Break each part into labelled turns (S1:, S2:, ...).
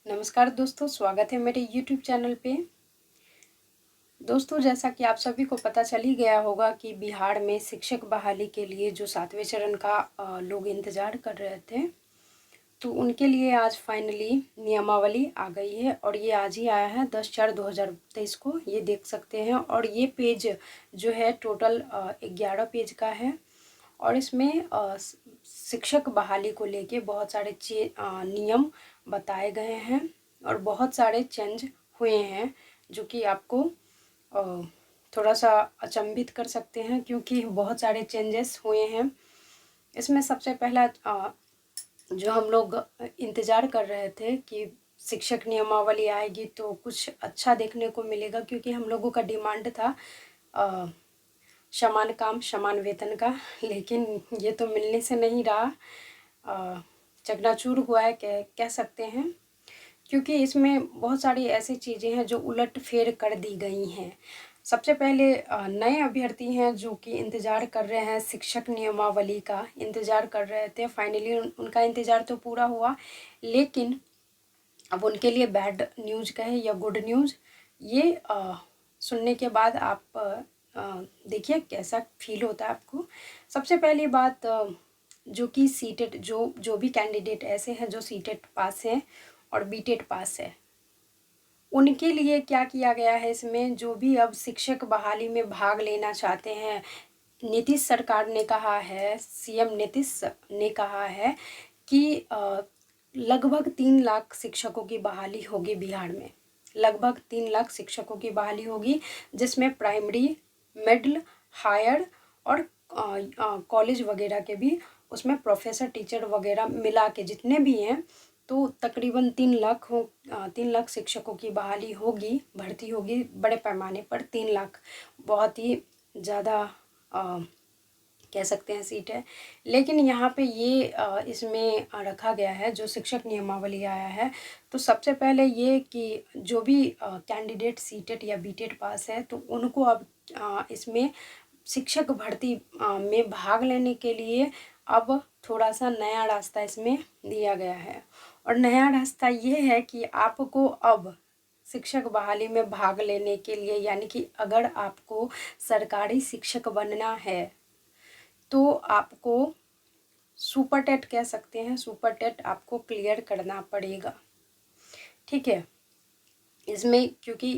S1: नमस्कार दोस्तों, स्वागत है मेरे YouTube चैनल पे। दोस्तों, जैसा कि आप सभी को पता चल ही गया होगा कि बिहार में शिक्षक बहाली के लिए जो 7वें चरण का लोग इंतज़ार कर रहे थे, तो उनके लिए आज फाइनली नियमावली आ गई है और ये आज ही आया है 10/4/2023 को। ये देख सकते हैं और ये पेज जो है टोटल 11 पेज का है और इसमें शिक्षक बहाली को लेके बहुत सारे नियम बताए गए हैं और बहुत सारे चेंज हुए हैं जो कि आपको थोड़ा सा अचंभित कर सकते हैं, क्योंकि बहुत सारे चेंजेस हुए हैं। इसमें सबसे पहला जो हम लोग इंतज़ार कर रहे थे कि शिक्षक नियमावली आएगी तो कुछ अच्छा देखने को मिलेगा, क्योंकि हम लोगों का डिमांड था समान काम समान वेतन का, लेकिन ये तो मिलने से नहीं रहा। चकनाचूर हुआ है कह सकते हैं, क्योंकि इसमें बहुत सारी ऐसी चीज़ें हैं जो उलट फेर कर दी गई हैं। सबसे पहले नए अभ्यर्थी हैं जो कि इंतज़ार कर रहे हैं, शिक्षक नियमावली का इंतज़ार कर रहे थे। फाइनली उनका इंतज़ार तो पूरा हुआ, लेकिन अब उनके लिए बैड न्यूज़ कहे या गुड न्यूज़, ये सुनने के बाद आप देखिए कैसा फील होता है आपको। सबसे पहली बात, जो कि सीटेट जो भी कैंडिडेट ऐसे हैं जो सीटेट पास हैं और बीटेट पास है, उनके लिए क्या किया गया है इसमें, जो भी अब शिक्षक बहाली में भाग लेना चाहते हैं, नीतीश सरकार ने कहा है, सीएम नीतीश ने कहा है कि लगभग 3 लाख शिक्षकों की बहाली होगी बिहार में। लगभग 3 लाख शिक्षकों की बहाली होगी, जिसमें प्राइमरी, मिडिल, हायर और कॉलेज वगैरह के भी, उसमें प्रोफेसर टीचर वगैरह मिला के जितने भी हैं, तो तकरीबन 3 लाख शिक्षकों की बहाली होगी, भर्ती होगी बड़े पैमाने पर। 3 लाख बहुत ही ज़्यादा कह सकते हैं सीट है। लेकिन यहाँ पे ये इसमें रखा गया है, जो शिक्षक नियमावली आया है, तो सबसे पहले ये कि जो भी कैंडिडेट सीटेट या बीटेट पास है, तो उनको अब इसमें शिक्षक भर्ती में भाग लेने के लिए अब थोड़ा सा नया रास्ता इसमें दिया गया है। और नया रास्ता ये है कि आपको अब शिक्षक बहाली में भाग लेने के लिए, यानी कि अगर आपको सरकारी शिक्षक बनना है तो आपको सुपर टेट कह सकते हैं, सुपर टेट आपको क्लियर करना पड़ेगा। ठीक है, इसमें क्योंकि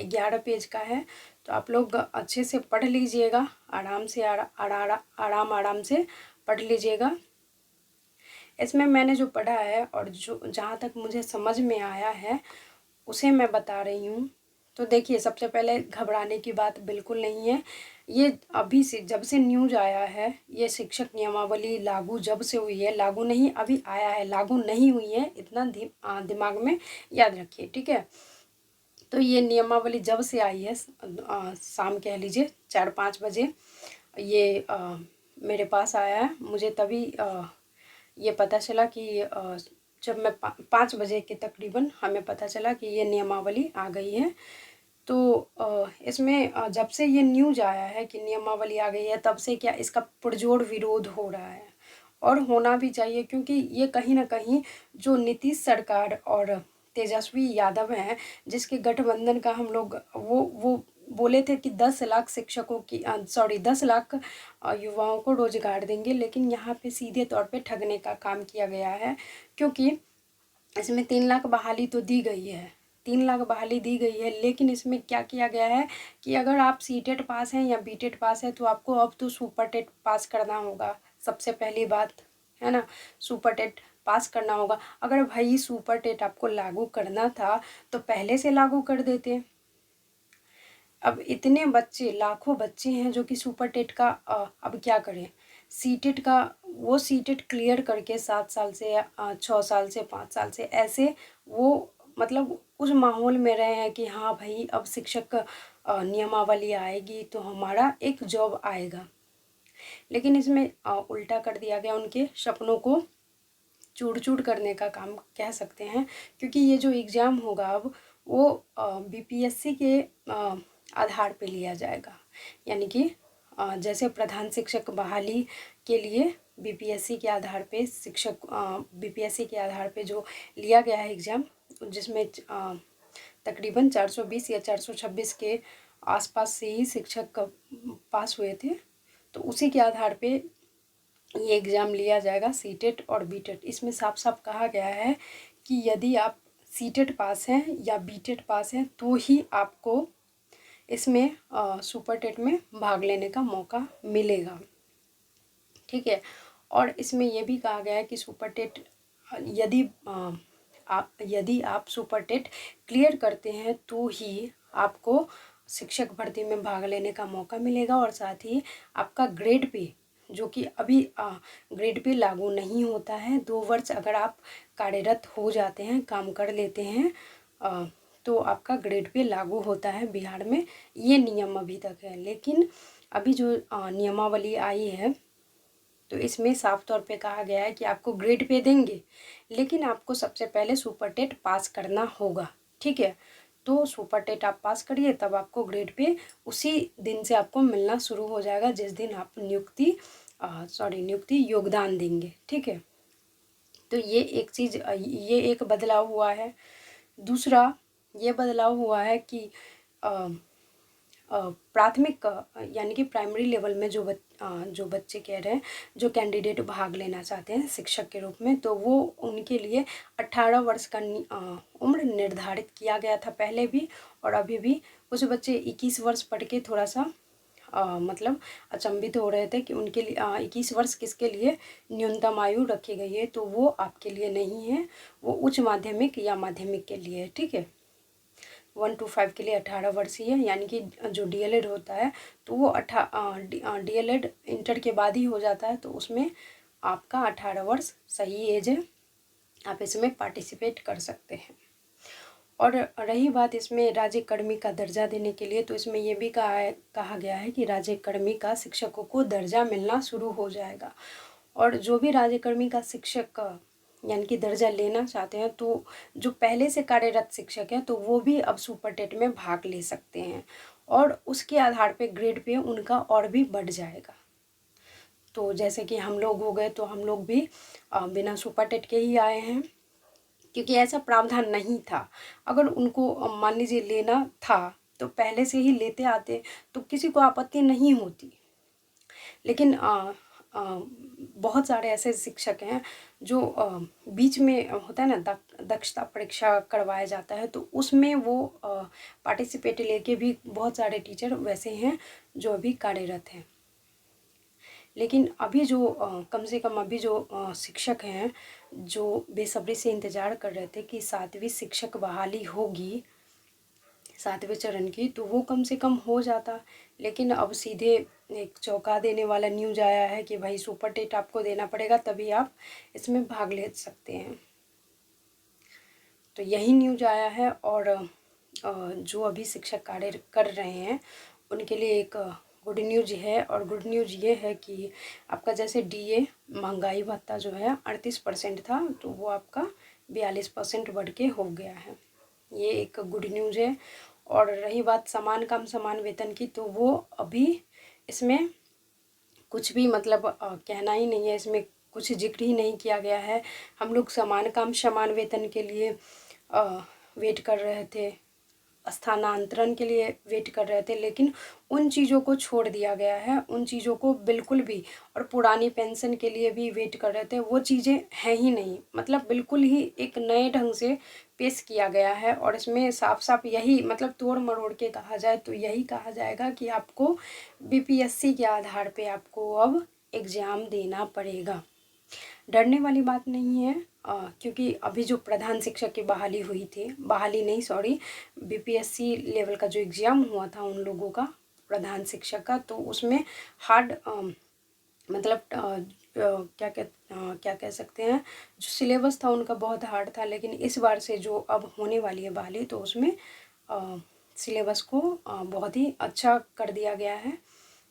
S1: 11 पेज का है, तो आप लोग अच्छे से पढ़ लीजिएगा, आराम से आराम से पढ़ लीजिएगा। इसमें मैंने जो पढ़ा है और जो जहाँ तक मुझे समझ में आया है उसे मैं बता रही हूँ। तो देखिए, सबसे पहले घबराने की बात बिल्कुल नहीं है। ये अभी से, जब से न्यूज़ आया है, ये शिक्षक नियमावली लागू जब से हुई है, लागू नहीं अभी आया है, लागू नहीं हुई है, इतना दिमाग में याद रखिए। ठीक है, तो ये नियमावली जब से आई है, शाम कह लीजिए 4-5 बजे ये मेरे पास आया है, मुझे तभी ये पता चला कि जब मैं 5 बजे के तकरीबन हमें पता चला कि ये नियमावली आ गई है। तो इसमें जब से ये न्यूज़ आया है कि नियमावली आ गई है, तब से क्या इसका पुरजोर विरोध हो रहा है, और होना भी चाहिए, क्योंकि ये कहीं ना कहीं जो नीतीश सरकार और तेजस्वी यादव हैं, जिसके गठबंधन का हम लोग वो बोले थे कि 10 लाख शिक्षकों की 10 लाख युवाओं को रोजगार देंगे, लेकिन यहाँ पे सीधे तौर पे ठगने का काम किया गया है। क्योंकि इसमें 3 लाख बहाली तो दी गई है, 3 लाख बहाली दी गई है, लेकिन इसमें क्या किया गया है कि अगर आप सीटेट पास हैं या बीटेट पास है, तो आपको अब तो सुपर टेट पास करना होगा। सबसे पहली बात है ना, सुपर टेट पास करना होगा। अगर भाई सुपर टेट आपको लागू करना था तो पहले से लागू कर देते। अब इतने बच्चे, लाखों बच्चे हैं जो कि सुपर टेट का अब क्या करें, सीटेट का, वो सीटेट क्लियर करके 7 साल से 6 साल से 5 साल से ऐसे वो मतलब उस माहौल में रहे हैं कि हाँ भाई अब शिक्षक नियमावली आएगी तो हमारा एक जॉब आएगा। लेकिन इसमें उल्टा कर दिया गया, उनके सपनों को चूर चूर करने का काम कह सकते हैं। क्योंकि ये जो एग्ज़ाम होगा अब वो बीपीएससी के आधार पे लिया जाएगा, यानी कि जैसे प्रधान शिक्षक बहाली के लिए बीपीएससी के आधार पे बीपीएससी के आधार पे जो लिया गया है एग्ज़ाम, जिसमें तकरीबन 420 या 426 के आसपास से ही शिक्षक पास हुए थे। तो उसी के आधार पे ये एग्ज़ाम लिया जाएगा, सीटेट और बीटेट। इसमें साफ साफ कहा गया है कि यदि आप सीटेट पास हैं या बीटेट पास हैं तो ही आपको इसमें सुपर टेट में भाग लेने का मौका मिलेगा, ठीक है। और इसमें यह भी कहा गया है कि सुपर टेट यदि आप सुपर टेट क्लियर करते हैं तो ही आपको शिक्षक भर्ती में भाग लेने का मौका मिलेगा, और साथ ही आपका ग्रेड पे, जो कि अभी ग्रेड पे लागू नहीं होता है, 2 वर्ष अगर आप कार्यरत हो जाते हैं, काम कर लेते हैं, तो आपका ग्रेड पे लागू होता है बिहार में। ये नियम अभी तक है, लेकिन अभी जो नियमावली आई है तो इसमें साफ तौर पे कहा गया है कि आपको ग्रेड पे देंगे, लेकिन आपको सबसे पहले सुपर टेट पास करना होगा, ठीक है। तो सुपर टेट आप पास करिए, तब आपको ग्रेड पे उसी दिन से आपको मिलना शुरू हो जाएगा जिस दिन आप नियुक्ति योगदान देंगे, ठीक है। तो ये एक चीज़, ये एक बदलाव हुआ है। दूसरा ये बदलाव हुआ है कि प्राथमिक यानी कि प्राइमरी लेवल में जो बच्चे कह रहे हैं, जो कैंडिडेट भाग लेना चाहते हैं शिक्षक के रूप में, तो वो उनके लिए 18 वर्ष का उम्र निर्धारित किया गया था पहले भी, और अभी भी। कुछ बच्चे 21 वर्ष पढ़ के थोड़ा सा मतलब अचंभित हो रहे थे कि उनके लिए 21 वर्ष किसके लिए न्यूनतम आयु रखी गई है, तो वो आपके लिए नहीं है, वो उच्च माध्यमिक या माध्यमिक के लिए है, ठीक है। 1 to 5 के लिए 18 वर्ष ही है, यानी कि जो डीएलएड होता है तो वो डीएलएड इंटर के बाद ही हो जाता है, तो उसमें आपका 18 वर्ष सही एज है, आप इसमें पार्टिसिपेट कर सकते हैं। और रही बात इसमें राज्य कर्मी का दर्जा देने के लिए, तो इसमें यह भी कहा गया है कि राज्य कर्मी का शिक्षकों को दर्जा मिलना शुरू हो जाएगा, और जो भी राज्य कर्मी का शिक्षक यानी कि दर्जा लेना चाहते हैं, तो जो पहले से कार्यरत शिक्षक हैं तो वो भी अब सुपर टेट में भाग ले सकते हैं, और उसके आधार पे ग्रेड पे उनका और भी बढ़ जाएगा। तो जैसे कि हम लोग हो गए, तो हम लोग भी बिना सुपर टेट के ही आए हैं, क्योंकि ऐसा प्रावधान नहीं था। अगर उनको मान लीजिए लेना था तो पहले से ही लेते आते तो किसी को आपत्ति नहीं होती, लेकिन बहुत सारे ऐसे शिक्षक हैं जो बीच में होता है ना, दक्षता परीक्षा करवाया जाता है, तो उसमें वो पार्टिसिपेट लेके भी बहुत सारे टीचर वैसे हैं जो अभी कार्यरत हैं। लेकिन अभी जो कम से कम अभी जो शिक्षक हैं जो बेसब्री से इंतज़ार कर रहे थे कि 7वीं शिक्षक बहाली होगी 7वें चरण की, तो वो कम से कम हो जाता, लेकिन अब सीधे एक चौंका देने वाला न्यूज़ आया है कि भाई सुपर टेट आपको देना पड़ेगा तभी आप इसमें भाग ले सकते हैं। तो यही न्यूज़ आया है, और जो अभी शिक्षक कार्य कर रहे हैं उनके लिए एक गुड न्यूज़ है, और गुड न्यूज़ ये है कि आपका जैसे डीए महंगाई भत्ता जो है 38% था, तो वो आपका 42% बढ़ के हो गया है। ये एक गुड न्यूज़ है। और रही बात समान काम समान वेतन की, तो वो अभी इसमें कुछ भी मतलब कहना ही नहीं है, इसमें कुछ जिक्र ही नहीं किया गया है। हम लोग समान काम समान वेतन के लिए वेट कर रहे थे, स्थानांतरण के लिए वेट कर रहे थे, लेकिन उन चीज़ों को छोड़ दिया गया है, उन चीज़ों को बिल्कुल भी। और पुरानी पेंशन के लिए भी वेट कर रहे थे, वो चीज़ें हैं ही नहीं, मतलब बिल्कुल ही एक नए ढंग से पेश किया गया है। और इसमें साफ साफ यही मतलब तोड़ मरोड़ के कहा जाए तो यही कहा जाएगा कि आपको बीपीएससी के आधार पे आपको अब एग्ज़ाम देना पड़ेगा। डरने वाली बात नहीं है, क्योंकि अभी जो प्रधान शिक्षक की बहाली हुई थी, बहाली नहीं सॉरी, बीपीएससी लेवल का जो एग्ज़ाम हुआ था उन लोगों का, प्रधान शिक्षक का, तो उसमें हार्ड मतलब क्या कह सकते हैं, जो सिलेबस था उनका बहुत हार्ड था। लेकिन इस बार से जो अब होने वाली है बहाली, तो उसमें सिलेबस को बहुत ही अच्छा कर दिया गया है।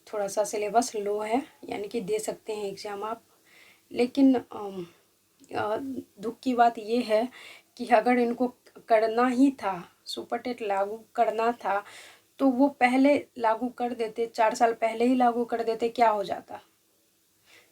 S1: थोड़ा सा सिलेबस लो है, यानी कि दे सकते हैं एग्ज़ाम आप। लेकिन दुख की बात ये है कि अगर इनको करना ही था, सुपर टेट लागू करना था, तो वो पहले लागू कर देते, 4 साल पहले ही लागू कर देते, क्या हो जाता।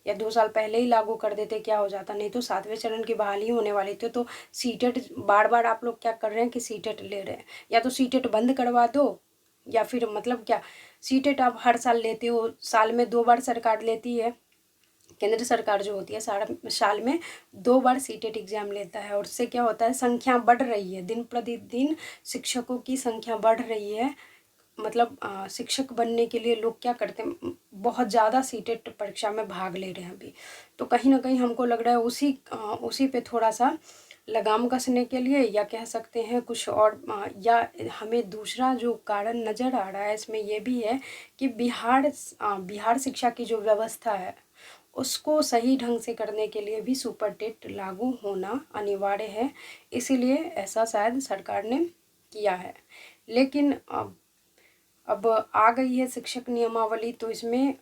S1: या 2 साल पहले ही लागू कर देते क्या हो जाता। नहीं तो 7वें चरण की बहाली होने वाली थी, तो सीटेट बार बार आप लोग क्या कर रहे हैं कि सीटेट ले रहे हैं। या तो सीटेट बंद करवा दो, या फिर मतलब क्या, सीटेट आप हर साल लेते हो, साल में 2 बार सरकार लेती है, केंद्र सरकार जो होती है साल में 2 बार सीटेट एग्ज़ाम लेता है। और उससे क्या होता है, संख्या बढ़ रही है, दिन प्रतिदिन शिक्षकों की संख्या बढ़ रही है। मतलब शिक्षक बनने के लिए लोग क्या करते हैं, बहुत ज़्यादा सीटेट परीक्षा में भाग ले रहे हैं अभी। तो कहीं ना कहीं हमको लग रहा है उसी पे थोड़ा सा लगाम कसने के लिए, या कह सकते हैं कुछ और, या हमें दूसरा जो कारण नज़र आ रहा है इसमें ये भी है कि बिहार शिक्षा की जो व्यवस्था है उसको सही ढंग से करने के लिए भी सुपर टेट लागू होना अनिवार्य है। इसीलिए ऐसा शायद सरकार ने किया है। लेकिन अब आ गई है शिक्षक नियमावली, तो इसमें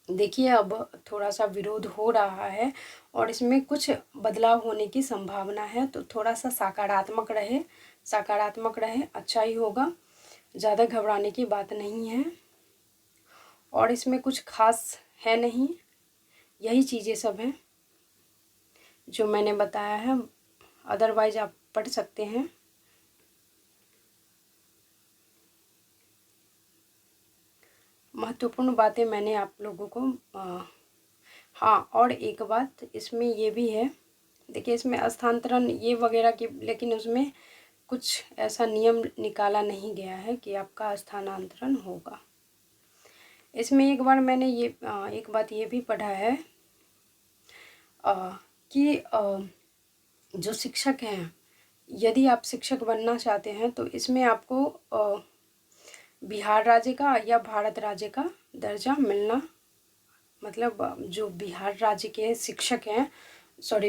S1: देखिए अब थोड़ा सा विरोध हो रहा है और इसमें कुछ बदलाव होने की संभावना है। तो थोड़ा सा सकारात्मक रहे, अच्छा ही होगा, ज़्यादा घबराने की बात नहीं है। और इसमें कुछ खास है नहीं, यही चीज़ें सब हैं जो मैंने बताया है। अदरवाइज आप पढ़ सकते हैं। महत्वपूर्ण बातें मैंने आप लोगों को हाँ, और एक बात इसमें ये भी है, देखिए इसमें स्थानांतरण ये वगैरह की, लेकिन उसमें कुछ ऐसा नियम निकाला नहीं गया है कि आपका स्थानांतरण होगा। इसमें एक बार मैंने ये एक बात ये भी पढ़ा है कि जो शिक्षक हैं, यदि आप शिक्षक बनना चाहते हैं तो इसमें आपको बिहार राज्य का या भारत राज्य का दर्जा मिलना, मतलब जो बिहार राज्य के शिक्षक हैं,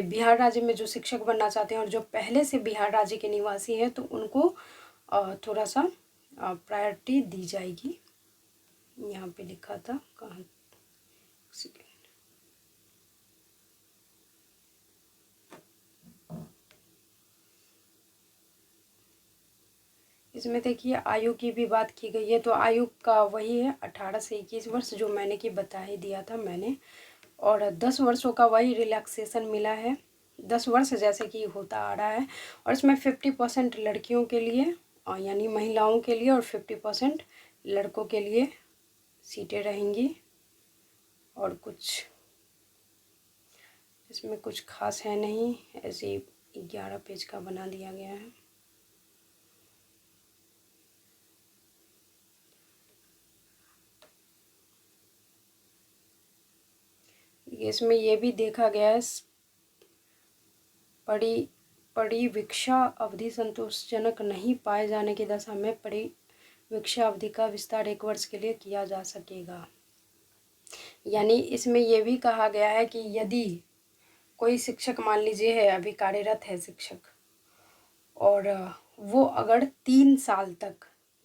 S1: बिहार राज्य में जो शिक्षक बनना चाहते हैं और जो पहले से बिहार राज्य के निवासी हैं, तो उनको थोड़ा सा प्रायोरिटी दी जाएगी। यहाँ पे लिखा था कहाँ, इसमें देखिए आयु की भी बात की गई है। तो आयु का वही है 18 से 21 वर्ष, जो मैंने कि बता ही दिया था मैंने। और 10 वर्षों का वही रिलैक्सेशन मिला है, 10 वर्ष जैसे कि होता आ रहा है। और इसमें 50% लड़कियों के लिए यानी महिलाओं के लिए और 50% लड़कों के लिए सीटें रहेंगी। और कुछ इसमें कुछ खास है नहीं, ऐसे ही 11 पेज का बना दिया गया है। इसमें यह भी देखा गया है, परिवीक्षा अवधि संतोषजनक नहीं पाए जाने की दशा में परिवीक्षा अवधि का विस्तार 1 वर्ष के लिए किया जा सकेगा। यानी इसमें यह भी कहा गया है कि यदि कोई शिक्षक मान लीजिए है, अभी कार्यरत है शिक्षक, और वो अगर 3 साल तक,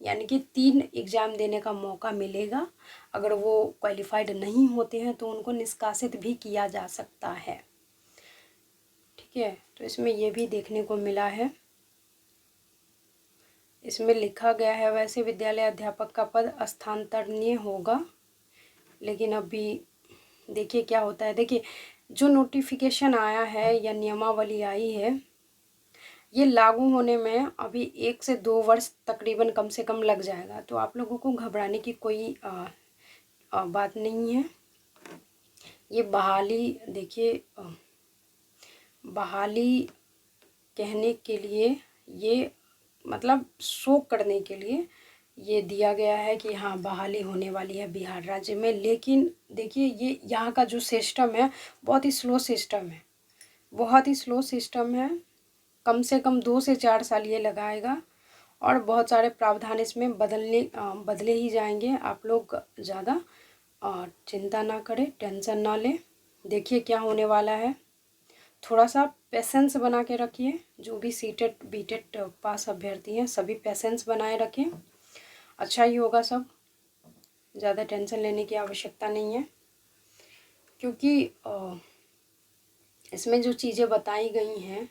S1: यानी कि 3 एग्ज़ाम देने का मौका मिलेगा, अगर वो क्वालिफाइड नहीं होते हैं तो उनको निष्कासित भी किया जा सकता है। ठीक है, तो इसमें ये भी देखने को मिला है। इसमें लिखा गया है वैसे विद्यालय अध्यापक का पद स्थानांतरणीय होगा, लेकिन अभी देखिए क्या होता है। देखिए जो नोटिफिकेशन आया है या नियमावली आई है, ये लागू होने में अभी 1 से 2 वर्ष तकरीबन कम से कम लग जाएगा। तो आप लोगों को घबराने की कोई बात नहीं है। ये बहाली, देखिए बहाली कहने के लिए, ये मतलब शो करने के लिए ये दिया गया है कि हाँ बहाली होने वाली है बिहार राज्य में। लेकिन देखिए ये यहाँ का जो सिस्टम है बहुत ही स्लो सिस्टम है, बहुत ही स्लो सिस्टम है। कम से कम 2 से 4 साल ये लगाएगा और बहुत सारे प्रावधान इसमें बदले ही जाएंगे। आप लोग ज़्यादा चिंता ना करें, टेंशन ना लें। देखिए क्या होने वाला है, थोड़ा सा पेशेंस बना के रखिए। जो भी सीटेट बीटेट पास अभ्यर्थी हैं सभी पेशेंस बनाए रखें, अच्छा ही होगा सब। ज़्यादा टेंशन लेने की आवश्यकता नहीं है, क्योंकि इसमें जो चीज़ें बताई गई हैं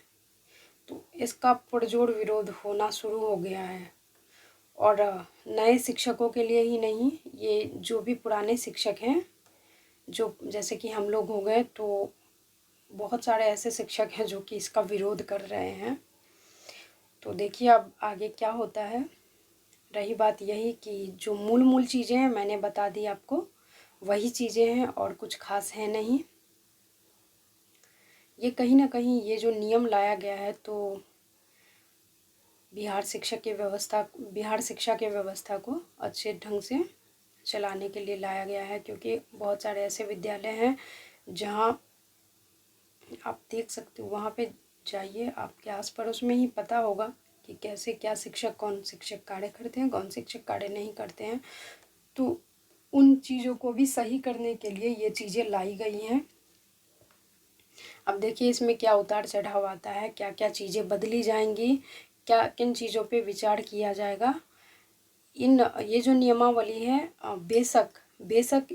S1: तो इसका पुरजोर विरोध होना शुरू हो गया है। और नए शिक्षकों के लिए ही नहीं, ये जो भी पुराने शिक्षक हैं जो जैसे कि हम लोग हो गए, तो बहुत सारे ऐसे शिक्षक हैं जो कि इसका विरोध कर रहे हैं। तो देखिए अब आगे क्या होता है। रही बात यही कि जो मूल चीज़ें हैं मैंने बता दी आपको, वही चीज़ें हैं और कुछ खास है नहीं। ये कहीं ना कहीं ये जो नियम लाया गया है, तो बिहार शिक्षा के व्यवस्था को अच्छे ढंग से चलाने के लिए लाया गया है। क्योंकि बहुत सारे ऐसे विद्यालय हैं जहाँ आप देख सकते हो, वहाँ पे जाइए, आपके आस पड़ोस में ही पता होगा कि कैसे क्या शिक्षक, कौन शिक्षक कार्य करते हैं, कौन शिक्षक कार्य नहीं करते हैं। तो उन चीज़ों को भी सही करने के लिए ये चीज़ें लाई गई हैं। अब देखिए इसमें क्या उतार चढ़ाव आता है, क्या क्या चीज़ें बदली जाएंगी, क्या किन चीज़ों पे विचार किया जाएगा। ये जो नियमावली है, बेशक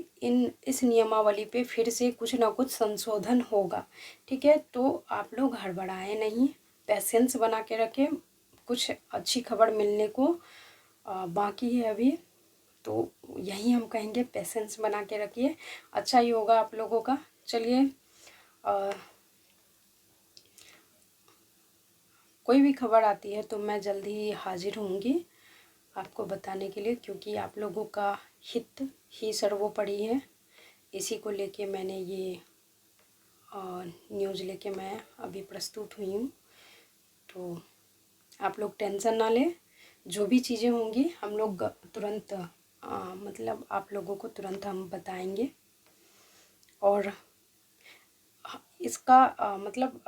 S1: इस नियमावली पे फिर से कुछ ना कुछ संशोधन होगा। ठीक है, तो आप लोग हड़बड़ाएं नहीं, पेशेंस बना के रखें। कुछ अच्छी खबर मिलने को बाकी है अभी, तो यही हम कहेंगे, पेशेंस बना के रखिए, अच्छा ही होगा आप लोगों का। चलिए, कोई भी खबर आती है तो मैं जल्दी ही हाजिर होंगी आपको बताने के लिए, क्योंकि आप लोगों का हित ही सर्वोपरि है। इसी को लेके मैंने ये न्यूज़ लेके मैं अभी प्रस्तुत हुई हूँ। तो आप लोग टेंशन ना लें, जो भी चीज़ें होंगी हम लोग तुरंत मतलब आप लोगों को तुरंत हम बताएंगे। और इसका मतलब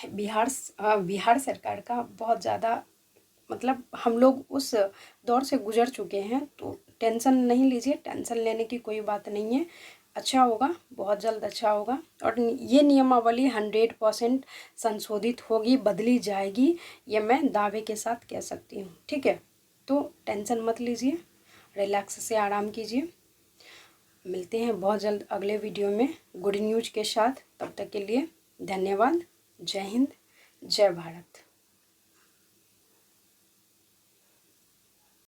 S1: बिहार सरकार का बहुत ज़्यादा, मतलब हम लोग उस दौर से गुजर चुके हैं, तो टेंशन नहीं लीजिए, टेंशन लेने की कोई बात नहीं है। अच्छा होगा, बहुत जल्द अच्छा होगा। और ये नियमावली 100% संशोधित होगी, बदली जाएगी, ये मैं दावे के साथ कह सकती हूँ। ठीक है, तो टेंशन मत लीजिए, रिलैक्स से आराम कीजिए। मिलते हैं बहुत जल्द अगले वीडियो में गुड न्यूज़ के साथ। तब तक के लिए धन्यवाद। जय हिंद, जय भारत।